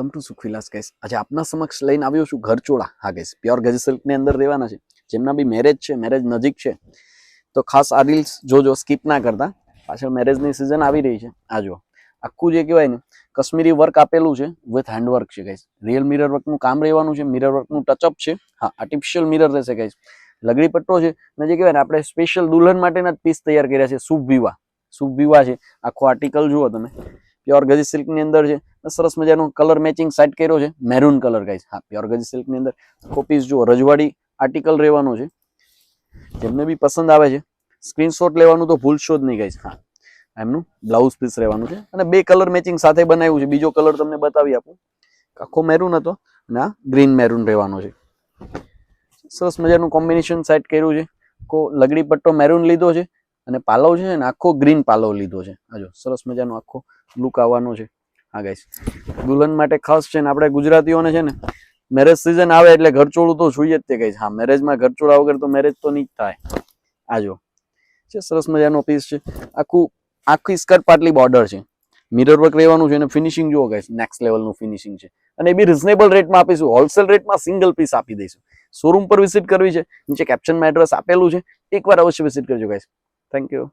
Welcome to સુખવિલાસ guys. આજે આપના સમક્ષ લઈને આવ્યો છું ઘરચોળા. હા ગાઈસ, પ્યોર ગઝ સિલ્કની અંદર રહેવાના છે. જેમના બી મેરેજ છે, મેરેજ નજીક છે, તો ખાસ આ રીલ્સ જોજો, સ્કીપ ના કરતા. પાછળ મેરેજની સિઝન આવી રહી છે. આ જો આખું જે કહેવાય ને કશ્મીરી વર્ક આપેલું છે વિથ હેન્ડવર્ક છે ગાઈસ. રિયલ મિરર વર્કનું કામ રહેવાનું છે, મિરર વર્કનું ટચઅપ છે. હા, આર્ટિફિશિયલ મિરર રહેશે ગાઈસ. લગડી પટ્ટો છે ને જે કહેવાય ને આપણે સ્પેશિયલ દુલ્હન માટેના જ પીસ તૈયાર કર્યા છે. શુભ વિવાહ છે. આખો આર્ટિકલ જુઓ તમે, પ્યોર ગઝ સિલ્કની અંદર છે. સરસ મજાનો કલર મેચિંગ સેટ કર્યો છે, મેરૂન કલર ગાઈસ. હા, પ્યોર ગઝ સિલ્કની અંદર કોપીસ જુઓ, રજવાડી આર્ટિકલ રહેવાનો છે. જેમને બી પસંદ આવે છે સ્ક્રીનશોટ લેવાનું તો ભૂલશો જ નહીં ગાઈસ. હા, એમનું બ્લાઉઝ પીસ રહેવાનું છે અને બે કલર મેચિંગ સાથે બનાવ્યું છે. બીજો કલર તમને બતાવી આપું. આખો મેરૂન હતો અને આ ગ્રીન મેરૂન રહેવાનો છે. સરસ મજાનું કોમ્બિનેશન સેટ કર્યું છે. લગડી પટ્ટો મેરૂન લીધો છે અને પાલવ છે ને આખો ગ્રીન પાલવ લીધો છે. આજો સરસ મજાનો આખો લુક આવવાનો છે. હા ગાઈસ, દુલ્હન માટે ખાસ છે ને આપણે ગુજરાતીઓને છે ને મેરેજ સિઝન આવે એટલે ઘરચોળું તો જોઈએ જ તે ગાઈસ. હા, મેરેજમાં ઘરચોળા વગર તો મેરેજ તો નહીં જ થાય. આજો છે સરસ મજાનો પીસ છે. આખી સ્કર્ટ પાટલી બોર્ડર છે, મિરર વર્ક રહેવાનું છે અને ફિનિશિંગ જુઓ ગાઈસ, નેક્સ્ટ લેવલનું ફિનિશિંગ છે. અને એ બી રિઝનેબલ રેટમાં આપીશું. હોલસેલ રેટમાં સિંગલ પીસ આપી દઈશું. શોરૂમ પર વિઝિટ કરવી છે, નીચે કેપ્શનમાં એડ્રેસ આપેલું છે, એકવાર અવશ્ય વિઝિટ કરજો ગાઈસ. Thank you.